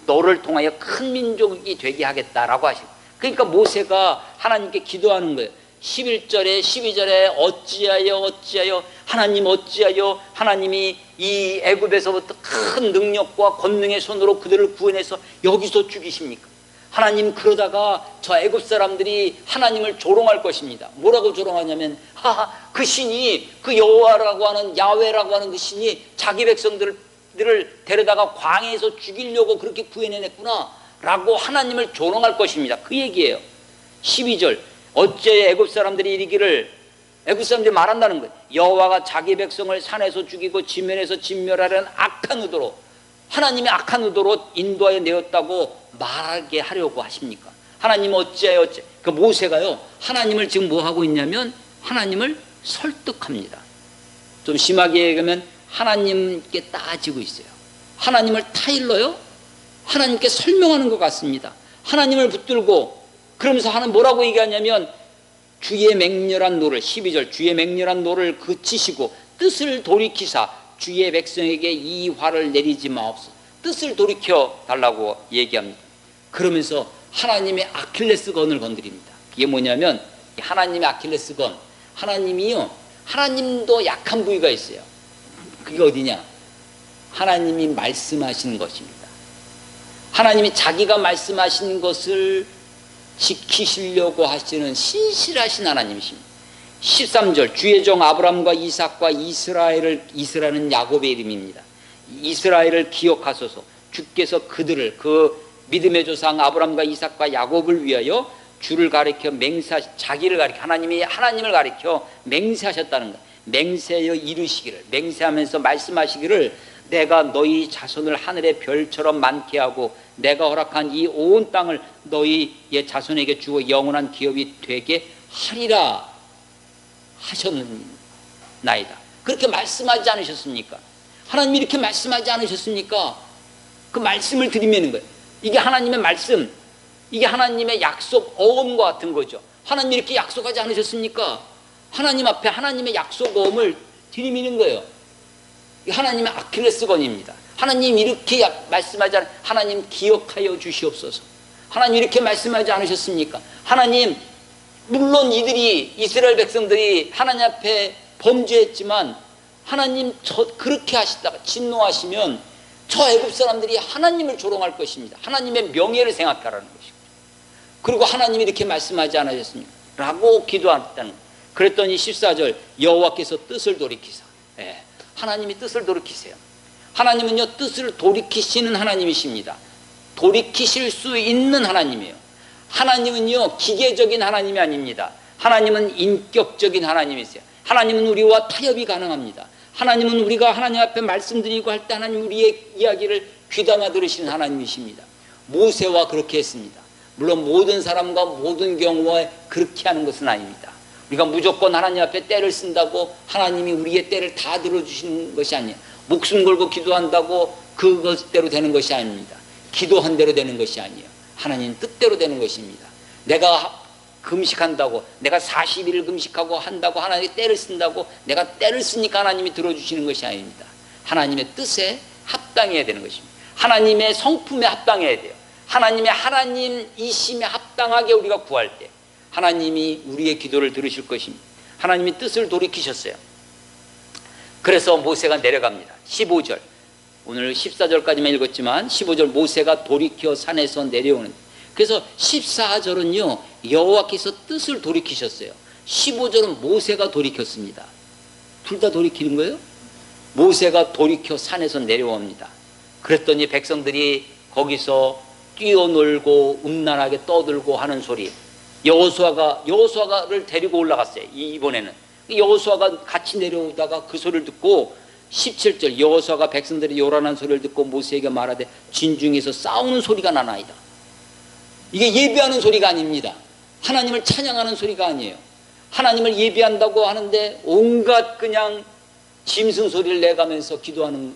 너를 통하여 큰 민족이 되게 하겠다라고 하시고, 그러니까 모세가 하나님께 기도하는 거예요. 11절에 12절에 어찌하여 하나님 어찌하여 하나님이 이 애굽에서부터 큰 능력과 권능의 손으로 그들을 구원해서 여기서 죽이십니까? 하나님 그러다가 저 애굽 사람들이 하나님을 조롱할 것입니다. 뭐라고 조롱하냐면 하하 그 신이 그 여호와라고 하는 야훼라고 하는 그 신이 자기 백성들을 데려다가 광야에서 죽이려고 그렇게 구해내냈구나 라고 하나님을 조롱할 것입니다. 그 얘기예요. 12절 어째 애굽 사람들이 이르기를 애굽 사람들이 말한다는 거예요. 여호와가 자기 백성을 산에서 죽이고 지면에서 진멸하려는 악한 의도로 하나님의 악한 의도로 인도하여 내었다고 말하게 하려고 하십니까? 하나님 어째 그 모세가요 하나님을 지금 뭐 하고 있냐면 하나님을 설득합니다. 좀 심하게 얘기하면 하나님께 따지고 있어요. 하나님을 타일러요 하나님께 설명하는 것 같습니다. 하나님을 붙들고 그러면서 하나님 뭐라고 얘기하냐면 주의 맹렬한 노를 12절 주의 맹렬한 노를 그치시고 뜻을 돌이키사 주의 백성에게 이 화를 내리지 마옵소서. 뜻을 돌이켜 달라고 얘기합니다. 그러면서 하나님의 아킬레스건을 건드립니다. 이게 뭐냐면 하나님의 아킬레스건 하나님이요 하나님도 약한 부위가 있어요. 그게 어디냐 하나님이 말씀하시는 것입니다. 하나님이 자기가 말씀하신 것을 지키시려고 하시는 신실하신 하나님이십니다. 13절 주의 종 아브라함과 이삭과 이스라엘은 야곱의 이름입니다. 이스라엘을 기억하소서. 주께서 그들을 그 믿음의 조상 아브라함과 이삭과 야곱을 위하여 주를 가리켜 자기를 가리켜 하나님을 가리켜 맹세하셨다는 것. 맹세하여 이루시기를 맹세하면서 말씀하시기를 내가 너희 자손을 하늘의 별처럼 많게 하고 내가 허락한 이 온 땅을 너희의 자손에게 주어 영원한 기업이 되게 하리라 하셨나이다. 그렇게 말씀하지 않으셨습니까? 하나님이 이렇게 말씀하지 않으셨습니까? 그 말씀을 드리면 거예요. 이게 하나님의 말씀, 이게 하나님의 약속 어음과 같은 거죠. 하나님이 이렇게 약속하지 않으셨습니까? 하나님 앞에 하나님의 약속 어음을 들이미는 거예요. 하나님의 아킬레스건입니다. 하나님 이렇게 말씀하지 않으 하나님 기억하여 주시옵소서. 하나님 이렇게 말씀하지 않으셨습니까? 하나님 물론 이스라엘 백성들이 하나님 앞에 범죄했지만 하나님 그렇게 하시다가 진노하시면 저 애굽 사람들이 하나님을 조롱할 것입니다. 하나님의 명예를 생각하라는 것이고 그리고 하나님이 이렇게 말씀하지 않으셨습니까? 라고 기도했다는 거예요. 그랬더니 14절 여호와께서 뜻을 돌이키사 하나님이 뜻을 돌이키세요. 하나님은요 뜻을 돌이키시는 하나님이십니다. 돌이키실 수 있는 하나님이에요. 하나님은요 기계적인 하나님이 아닙니다. 하나님은 인격적인 하나님이세요. 하나님은 우리와 타협이 가능합니다. 하나님은 우리가 하나님 앞에 말씀드리고 할 때 하나님 우리의 이야기를 귀담아 들으시는 하나님이십니다. 모세와 그렇게 했습니다. 물론 모든 사람과 모든 경우에 그렇게 하는 것은 아닙니다. 우리가 무조건 하나님 앞에 때를 쓴다고 하나님이 우리의 때를 다 들어주시는 것이 아니에요. 목숨 걸고 기도한다고 그것대로 되는 것이 아닙니다. 기도한 대로 되는 것이 아니에요. 하나님 뜻대로 되는 것입니다. 내가 금식한다고 내가 40일을 금식하고 한다고 하나님의 때를 쓴다고 내가 때를 쓰니까 하나님이 들어주시는 것이 아닙니다. 하나님의 뜻에 합당해야 되는 것입니다. 하나님의 성품에 합당해야 돼요. 하나님의 하나님이심에 합당하게 우리가 구할 때 하나님이 우리의 기도를 들으실 것입니다. 하나님이 뜻을 돌이키셨어요. 그래서 모세가 내려갑니다. 15절 오늘 14절까지만 읽었지만 15절 모세가 돌이켜 산에서 내려오는 그래서 14절은요 여호와께서 뜻을 돌이키셨어요. 15절은 모세가 돌이켰습니다. 둘 다 돌이키는 거예요? 모세가 돌이켜 산에서 내려옵니다. 그랬더니 백성들이 거기서 뛰어놀고 음란하게 떠들고 하는 소리 여호수아를 데리고 올라갔어요. 이번에는 여호수아가 같이 내려오다가 그 소리를 듣고 17절 여호수아가 백성들이 요란한 소리를 듣고 모세에게 말하되 진중에서 싸우는 소리가 나나이다. 이게 예배하는 소리가 아닙니다. 하나님을 찬양하는 소리가 아니에요. 하나님을 예배한다고 하는데 온갖 그냥 짐승 소리를 내가면서 기도하는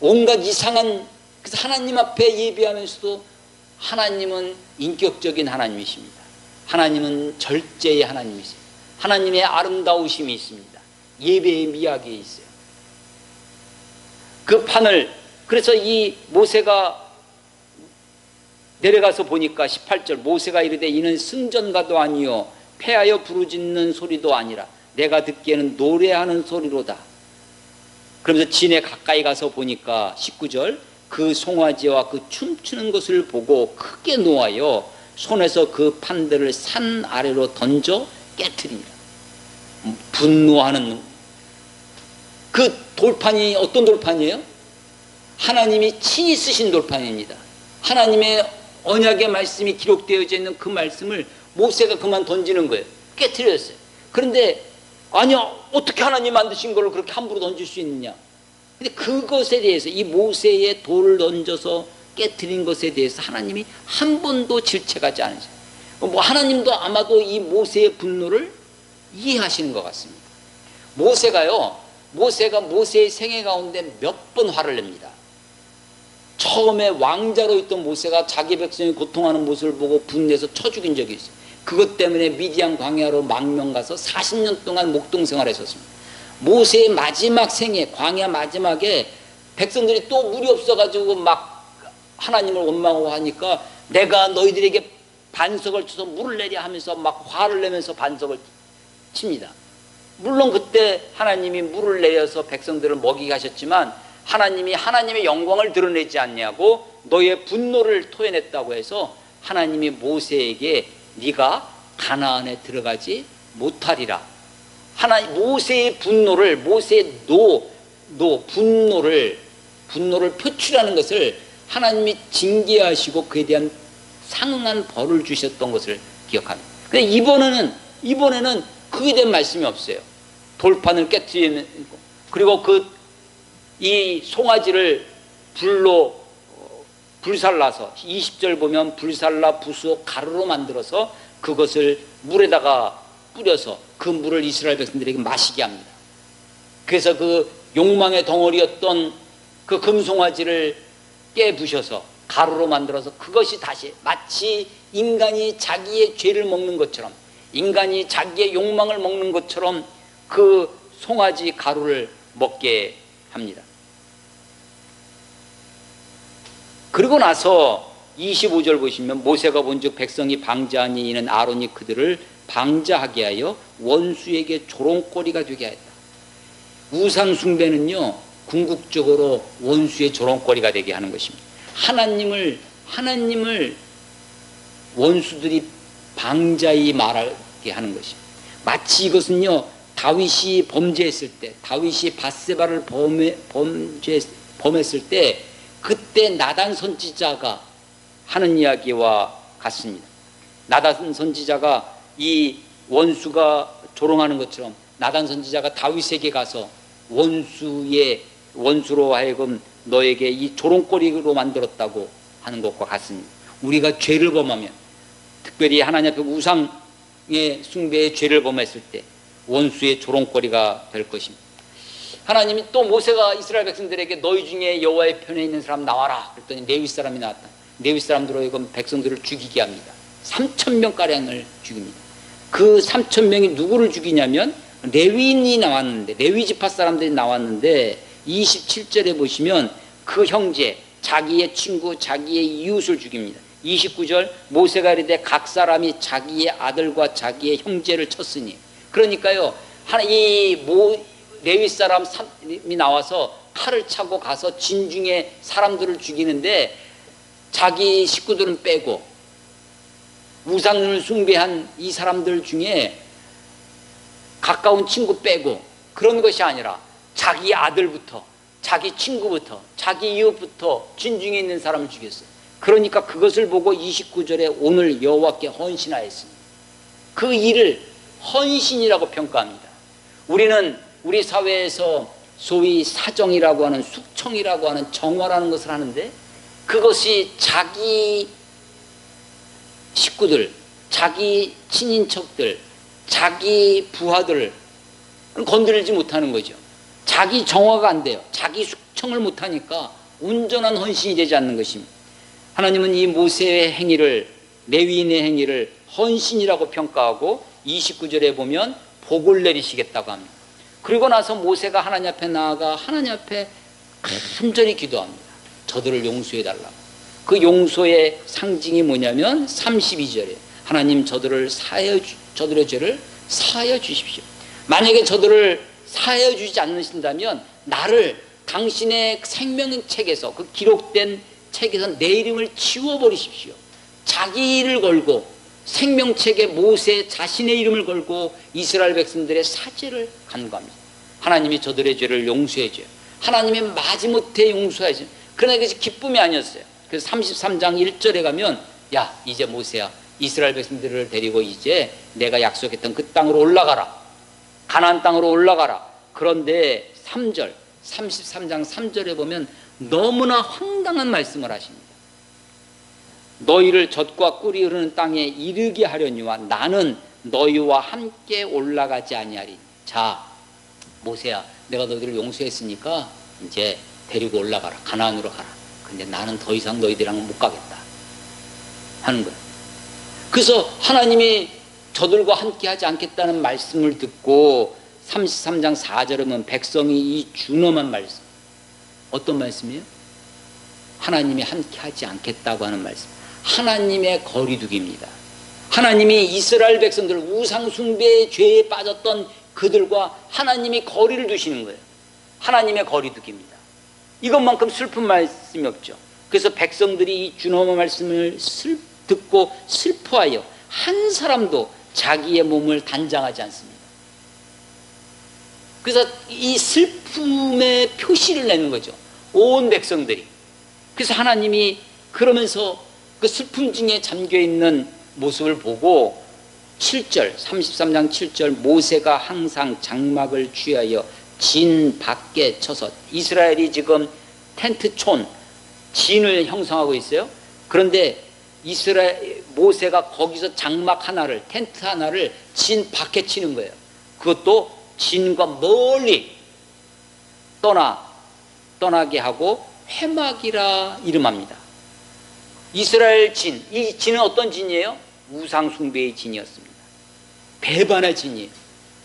온갖 이상한 그래서 하나님 앞에 예배하면서도 하나님은 인격적인 하나님이십니다. 하나님은 절제의 하나님이세요. 하나님의 아름다우심이 있습니다. 예배의 미학이 있어요. 그 판을 그래서 이 모세가 내려가서 보니까 18절 모세가 이르되 이는 승전가도 아니요 패하여 부르짖는 소리도 아니라 내가 듣기에는 노래하는 소리로다. 그러면서 진에 가까이 가서 보니까 19절 그 송아지와 그 춤추는 것을 보고 크게 노하여 손에서 그 판들을 산 아래로 던져 깨트립니다. 분노하는 그 돌판이 어떤 돌판이에요? 하나님이 친히 쓰신 돌판입니다. 하나님의 언약의 말씀이 기록되어져 있는 그 말씀을 모세가 그만 던지는 거예요. 깨트렸어요. 그런데 아니야, 어떻게 하나님 만드신 걸 그렇게 함부로 던질 수 있느냐? 근데 그것에 대해서, 이 모세의 돌을 던져서 깨트린 것에 대해서 하나님이 한 번도 질책하지 않으세요. 뭐 하나님도 아마도 이 모세의 분노를 이해하시는 것 같습니다. 모세가 모세의 생애 가운데 몇 번 화를 냅니다. 처음에 왕자로 있던 모세가 자기 백성이 고통하는 모습을 보고 분내서 쳐 죽인 적이 있어요. 그것 때문에 미디안 광야로 망명 가서 40년 동안 목동 생활했었습니다. 모세의 마지막 생애, 광야 마지막에 백성들이 또 물이 없어가지고 막 하나님을 원망하고 하니까 내가 너희들에게 반석을 쳐서 물을 내려 하면서 막 화를 내면서 반석을 칩니다. 물론 그때 하나님이 물을 내려서 백성들을 먹이게 하셨지만 하나님이 하나님의 영광을 드러내지 않냐고 너의 분노를 토해냈다고 해서 하나님이 모세에게 네가 가나안에 들어가지 못하리라. 모세의 분노를, 모세의 분노를 표출하는 것을 하나님이 징계하시고 그에 대한 상응한 벌을 주셨던 것을 기억합니다. 근데 이번에는 그에 대한 말씀이 없어요. 돌판을 깨뜨리는, 그리고 이 송아지를 불살라서 20절 보면 불살라 부수어 가루로 만들어서 그것을 물에다가 뿌려서 그 물을 이스라엘 백성들에게 마시게 합니다. 그래서 그 욕망의 덩어리였던 그 금송아지를 깨부셔서 가루로 만들어서 그것이 다시 마치 인간이 자기의 죄를 먹는 것처럼, 인간이 자기의 욕망을 먹는 것처럼 그 송아지 가루를 먹게 합니다. 그리고 나서 25절 보시면 모세가 본즉 백성이 방자하니 이는 아론이 그들을 방자하게 하여 원수에게 조롱거리가 되게 하였다. 우상 숭배는요, 궁극적으로 원수의 조롱거리가 되게 하는 것입니다. 하나님을 원수들이 방자히 말하게 하는 것입니다. 마치 이것은요, 다윗이 범죄했을 때, 다윗이 밧세바를 범했을 때 그때 나단 선지자가 하는 이야기와 같습니다. 나단 선지자가 이 원수가 조롱하는 것처럼 나단 선지자가 다윗에게 가서 원수로 하여금 너에게 이 조롱거리로 만들었다고 하는 것과 같습니다. 우리가 죄를 범하면, 특별히 하나님 앞에 우상의 숭배의 죄를 범했을 때 원수의 조롱거리가 될 것입니다. 하나님이 또 모세가 이스라엘 백성들에게 너희 중에 여호와의 편에 있는 사람 나와라 그랬더니 레위 사람이 나왔다. 레위 사람들로 하여금 백성들을 죽이게 합니다. 3,000명가량을 죽입니다. 그 3,000명이 누구를 죽이냐면 레위인이 나왔는데, 레위 지파 사람들이 나왔는데 27절에 보시면 그 형제, 자기의 친구, 자기의 이웃을 죽입니다. 29절 모세가 이르되 각 사람이 자기의 아들과 자기의 형제를 쳤으니, 그러니까요 레위 사람이 나와서 칼을 차고 가서 진중에 사람들을 죽이는데 자기 식구들은 빼고 우상을 숭배한 이 사람들 중에 가까운 친구 빼고 그런 것이 아니라 자기 아들부터, 자기 친구부터, 자기 이웃부터 진중에 있는 사람을 죽였어요. 그러니까 그것을 보고 29절에 오늘 여호와께 헌신하였습니다. 그 일을 헌신이라고 평가합니다. 우리는 우리 사회에서 소위 사정이라고 하는, 숙청이라고 하는 정화라는 것을 하는데 그것이 자기 식구들, 자기 친인척들, 자기 부하들을 건드리지 못하는 거죠. 자기 정화가 안 돼요. 자기 숙청을 못하니까 온전한 헌신이 되지 않는 것입니다. 하나님은 이 모세의 행위를, 레위인의 행위를 헌신이라고 평가하고 29절에 보면 복을 내리시겠다고 합니다. 그리고 나서 모세가 하나님 앞에 나아가 하나님 앞에 간절히 기도합니다. 저들을 용서해달라고. 그 용서의 상징이 뭐냐면 32절에 하나님 저들의 죄를 사하여 주십시오. 만약에 저들을 사하여 주지 않으신다면 나를 당신의 생명책에서, 그 기록된 책에서 내 이름을 지워버리십시오. 자기를 걸고 생명책에 모세 자신의 이름을 걸고 이스라엘 백성들의 사죄를 간구합니다. 하나님이 저들의 죄를 용서해 줘요. 하나님이 마지못해 용서해 줘요. 그러나 그것이 기쁨이 아니었어요. 그래서 33장 1절에 가면, 야 이제 모세야, 이스라엘 백성들을 데리고 이제 내가 약속했던 그 땅으로 올라가라, 가나안 땅으로 올라가라. 그런데 3절 33장 3절에 보면 너무나 황당한 말씀을 하십니다. 너희를 젖과 꿀이 흐르는 땅에 이르게 하려니와 나는 너희와 함께 올라가지 아니하리. 자 모세야, 내가 너희들을 용서했으니까 이제 데리고 올라가라, 가나안으로 가라. 근데 나는 더 이상 너희들이랑 못 가겠다 하는 거예요. 그래서 하나님이 저들과 함께 하지 않겠다는 말씀을 듣고 33장 4절에 보면 백성이 이 준엄한 말씀, 어떤 말씀이에요? 하나님이 함께 하지 않겠다고 하는 말씀, 하나님의 거리두기입니다. 하나님이 이스라엘 백성들, 우상 숭배의 죄에 빠졌던 그들과 하나님이 거리를 두시는 거예요. 하나님의 거리두기입니다. 이것만큼 슬픈 말씀이 없죠. 그래서 백성들이 이 준엄한 말씀을 듣고 슬퍼하여 한 사람도 자기의 몸을 단장하지 않습니다. 그래서 이 슬픔의 표시를 내는 거죠, 온 백성들이. 그래서 하나님이 그러면서 그 슬픔 중에 잠겨있는 모습을 보고 7절 33장 7절 모세가 항상 장막을 취하여 진 밖에 쳐서, 이스라엘이 지금 텐트촌 진을 형성하고 있어요. 그런데 모세가 거기서 장막 하나를, 텐트 하나를 진 밖에 치는 거예요. 그것도 진과 멀리 떠나게 하고 회막이라 이름합니다. 이스라엘 진, 이 진은 어떤 진이에요? 우상 숭배의 진이었습니다. 배반의 진이에요.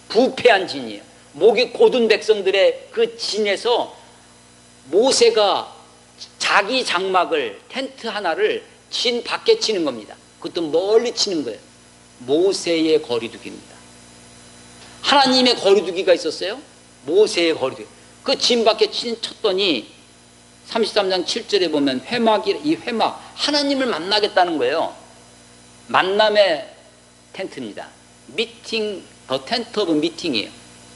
부패한 진이에요. 목이 곧은 백성들의 그 진에서 모세가 자기 장막을, 텐트 하나를 진 밖에 치는 겁니다. 그것도 멀리 치는 거예요. 모세의 거리두기입니다. 하나님의 거리두기가 있었어요. 모세의 거리두기. 그 진 밖에 쳤더니 33장 7절에 보면 이 회막, 하나님을 만나겠다는 거예요. 만남의 텐트입니다. 미팅, 더 텐트 오브 미팅이에요.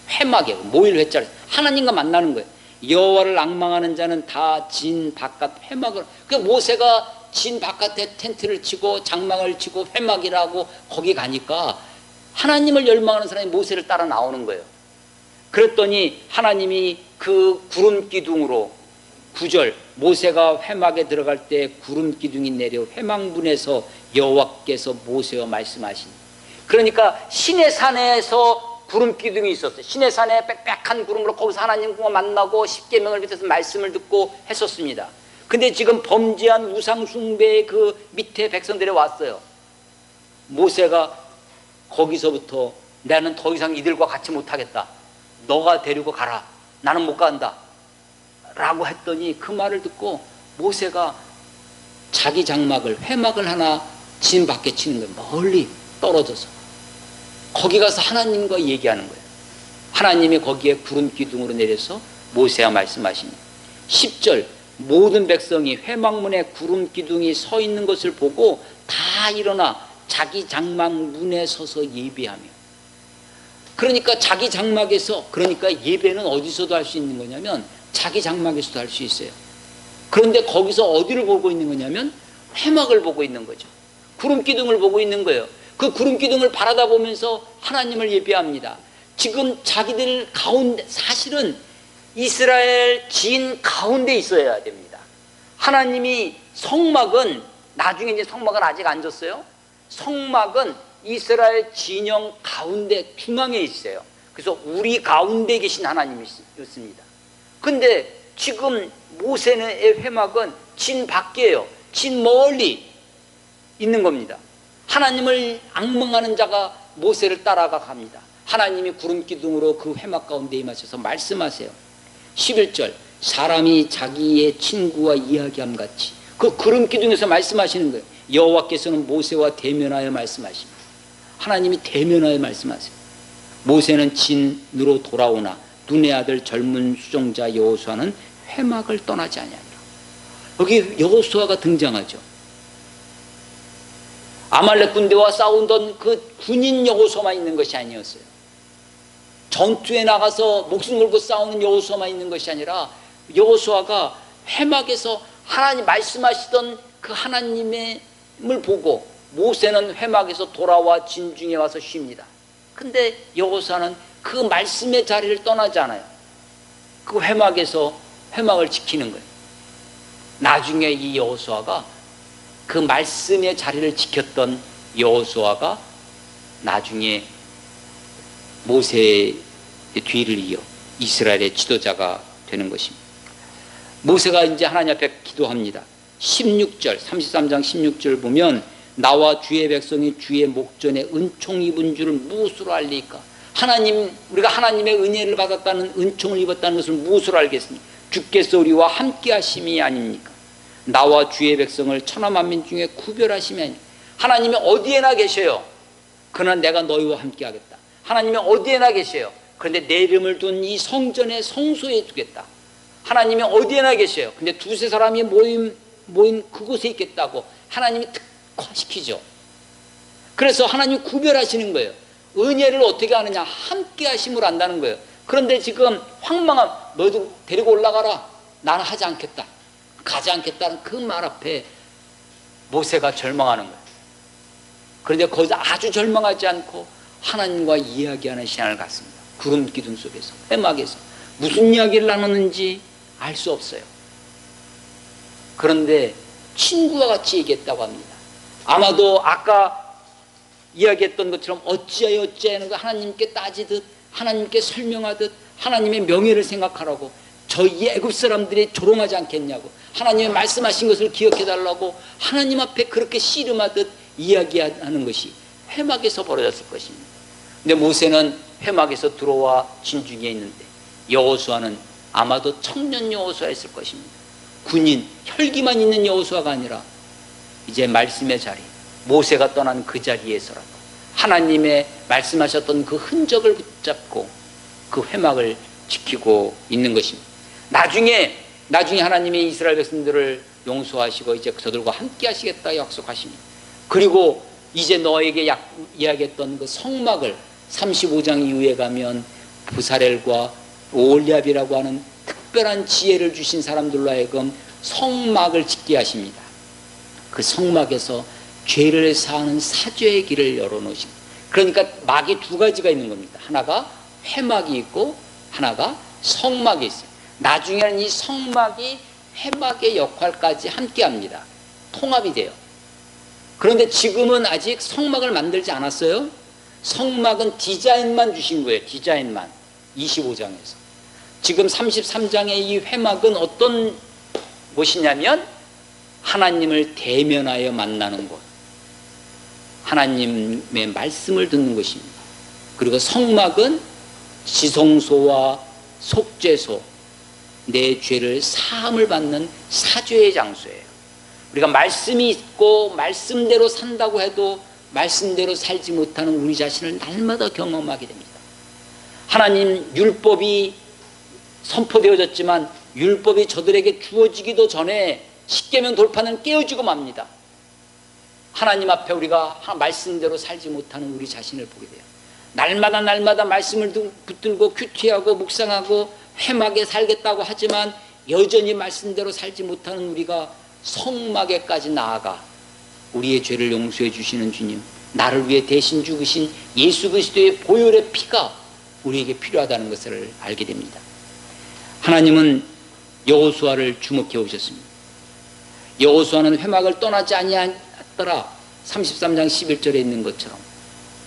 회막이에요. 모일 회자를 하나님과 만나는 거예요. 여호와를 앙망하는 자는 다 진 바깥 회막을, 그 모세가 진 바깥에 텐트를 치고 장막을 치고 회막이라고 거기 가니까 하나님을 열망하는 사람이 모세를 따라 나오는 거예요. 그랬더니 하나님이 그 구름 기둥으로, 9절 모세가 회막에 들어갈 때 구름 기둥이 내려 회막문에서 여호와께서 모세와 말씀하시니, 그러니까 시내산에서 구름 기둥이 있었어요. 시내산에 빽빽한 구름으로 거기서 하나님과 만나고 십계명을 밑에서 말씀을 듣고 했었습니다. 근데 지금 범죄한 우상 숭배의 그 밑에 백성들이 왔어요. 모세가 거기서부터 나는 더 이상 이들과 같이 못하겠다, 너가 데리고 가라, 나는 못 간다 라고 했더니 그 말을 듣고 모세가 자기 장막을, 회막을 하나 진 밖에 치는 거예요. 멀리 떨어져서 거기 가서 하나님과 얘기하는 거예요. 하나님이 거기에 구름 기둥으로 내려서 모세와 말씀하시니, 10절 모든 백성이 회막문에 구름 기둥이 서 있는 것을 보고 다 일어나 자기 장막 문에 서서 예배하며. 그러니까 자기 장막에서, 그러니까 예배는 어디서도 할 수 있는 거냐면 자기 장막에서도 할 수 있어요. 그런데 거기서 어디를 보고 있는 거냐면 회막을 보고 있는 거죠. 구름 기둥을 보고 있는 거예요. 그 구름 기둥을 바라다 보면서 하나님을 예배합니다. 지금 자기들 가운데, 사실은 이스라엘 진 가운데 있어야 됩니다. 하나님이 성막은, 나중에 이제 성막은 아직 안 졌어요. 성막은 이스라엘 진영 가운데 중앙에 있어요. 그래서 우리 가운데 계신 하나님이었습니다. 근데 지금 모세의 회막은 진 밖이에요. 진 멀리 있는 겁니다. 하나님을 앙망하는 자가 모세를 따라가 갑니다. 하나님이 구름 기둥으로 그 회막 가운데 임하셔서 말씀하세요. 11절 사람이 자기의 친구와 이야기함 같이, 그 구름 기둥에서 말씀하시는 거예요. 여호와께서는 모세와 대면하여 말씀하십니다. 하나님이 대면하여 말씀하세요. 모세는 진으로 돌아오나 눈의 아들 젊은 수종자 여호수아는 회막을 떠나지 아니하니라. 여기 여호수아가 등장하죠. 아말렉 군대와 싸우던 그 군인 여호수아만 있는 것이 아니었어요. 전투에 나가서 목숨 걸고 싸우는 여호수아만 있는 것이 아니라 여호수아가 회막에서 하나님 말씀하시던 그 하나님을 보고 모세는 회막에서 돌아와 진중에 와서 쉽니다. 근데 여호수아는 그 말씀의 자리를 떠나지 않아요. 그 회막에서 회막을 지키는 거예요. 나중에 이 여호수아가 그 말씀의 자리를 지켰던 여호수아가 나중에 모세의 뒤를 이어 이스라엘의 지도자가 되는 것입니다. 모세가 이제 하나님 앞에 기도합니다. 16절, 33장 16절 보면 나와 주의 백성이 주의 목전에 은총 입은 줄을 무엇으로 알리까? 우리가 하나님의 은혜를 받았다는, 은총을 입었다는 것을 무엇으로 알겠습니까? 주께서 우리와 함께 하심이 아닙니까? 나와 주의 백성을 천하 만민 중에 구별하심이 아닙니까? 하나님이 어디에나 계셔요. 그러나 내가 너희와 함께 하겠다. 하나님이 어디에나 계셔요. 그런데 내 이름을 둔 이 성전의 성소에 두겠다. 하나님이 어디에나 계셔요. 근데 두세 사람이 모인 그곳에 있겠다고 하나님이 특화시키죠. 그래서 하나님이 구별하시는 거예요. 은혜를 어떻게 하느냐? 함께 하심을 안다는 거예요. 그런데 지금 황망한, 너희도 데리고 올라가라. 나는 하지 않겠다. 가지 않겠다는 그 말 앞에 모세가 절망하는 거예요. 그런데 거기서 아주 절망하지 않고 하나님과 이야기하는 시간을 갖습니다. 구름 기둥 속에서, 회막에서 무슨 이야기를 나누는지 알 수 없어요. 그런데 친구와 같이 얘기했다고 합니다. 아마도 아까 이야기했던 것처럼 어찌하여 하나님께 따지듯, 하나님께 설명하듯, 하나님의 명예를 생각하라고, 저희 애굽 사람들이 조롱하지 않겠냐고, 하나님의 말씀하신 것을 기억해달라고 하나님 앞에 그렇게 씨름하듯 이야기하는 것이 회막에서 벌어졌을 것입니다. 근데 모세는 회막에서 들어와 진중에 있는데 여호수아는 아마도 청년 여호수아였을 것입니다. 군인, 혈기만 있는 여호수아가 아니라 이제 말씀의 자리, 모세가 떠난 그 자리에서라도 하나님의 말씀하셨던 그 흔적을 붙잡고 그 회막을 지키고 있는 것입니다. 나중에 하나님이 이스라엘 백성들을 용서하시고 이제 저들과 함께 하시겠다 약속하십니다. 그리고 이제 너에게 이야기했던 그 성막을 35장 이후에 가면 부사렐과 올리압이라고 하는 특별한 지혜를 주신 사람들로 하여금 성막을 짓게 하십니다. 그 성막에서 죄를 사하는 사죄의 길을 열어놓으십니다. 그러니까 막이 두 가지가 있는 겁니다. 하나가 회막이 있고 하나가 성막이 있어요. 나중에는 이 성막이 회막의 역할까지 함께 합니다. 통합이 돼요. 그런데 지금은 아직 성막을 만들지 않았어요. 성막은 디자인만 주신 거예요. 디자인만. 25장에서. 지금 33장의 이 회막은 어떤 곳이냐면 하나님을 대면하여 만나는 곳, 하나님의 말씀을 듣는 것입니다. 그리고 성막은 지성소와 속죄소, 내 죄를 사함을 받는 사죄의 장소예요. 우리가 말씀이 있고 말씀대로 산다고 해도 말씀대로 살지 못하는 우리 자신을 날마다 경험하게 됩니다. 하나님 율법이 선포되어졌지만 율법이 저들에게 주어지기도 전에 십계명 돌파는 깨어지고 맙니다. 하나님 앞에 우리가 말씀대로 살지 못하는 우리 자신을 보게 돼요. 날마다 말씀을 붙들고 큐티하고 묵상하고 회막에 살겠다고 하지만 여전히 말씀대로 살지 못하는 우리가 성막에까지 나아가 우리의 죄를 용서해 주시는 주님, 나를 위해 대신 죽으신 예수 그리스도의 보혈의 피가 우리에게 필요하다는 것을 알게 됩니다. 하나님은 여호수아를 주목해 오셨습니다. 여호수아는 회막을 떠나지 아니하더라. 33장 11절에 있는 것처럼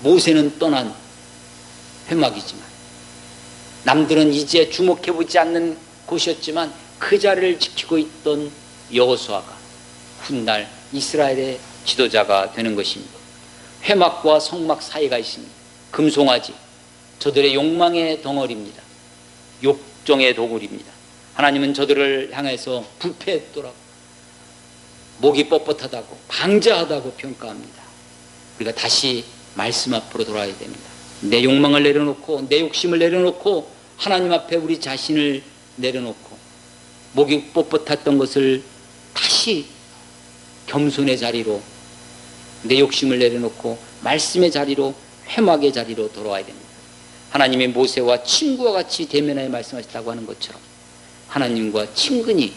모세는 떠난 회막이지만 남들은 이제 주목해 보지 않는 곳이었지만 그 자리를 지키고 있던 여호수아가 훗날 이스라엘의 지도자가 되는 것입니다. 회막과 성막 사이가 있습니다. 금송아지, 저들의 욕망의 덩어리입니다. 욕정의 도굴입니다. 하나님은 저들을 향해서 부패했더라고, 목이 뻣뻣하다고, 방자하다고 평가합니다. 우리가 다시 말씀 앞으로 돌아야 됩니다. 내 욕망을 내려놓고 내 욕심을 내려놓고 하나님 앞에 우리 자신을 내려놓고 목이 뻣뻣했던 것을 다시 겸손의 자리로, 내 욕심을 내려놓고 말씀의 자리로, 회막의 자리로 돌아와야 됩니다. 하나님이 모세와 친구와 같이 대면하여 말씀하셨다고 하는 것처럼 하나님과 친근히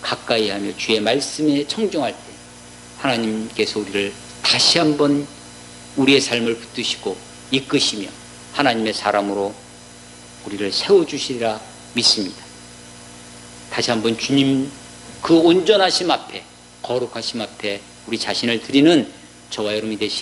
가까이 하며 주의 말씀에 청종할 때 하나님께서 우리를 다시 한번 우리의 삶을 붙드시고 이끄시며 하나님의 사람으로 우리를 세워주시리라 믿습니다. 다시 한번 주님 그 온전하심 앞에, 거룩하심 앞에 우리 자신을 드리는 저와 여러분이 되시기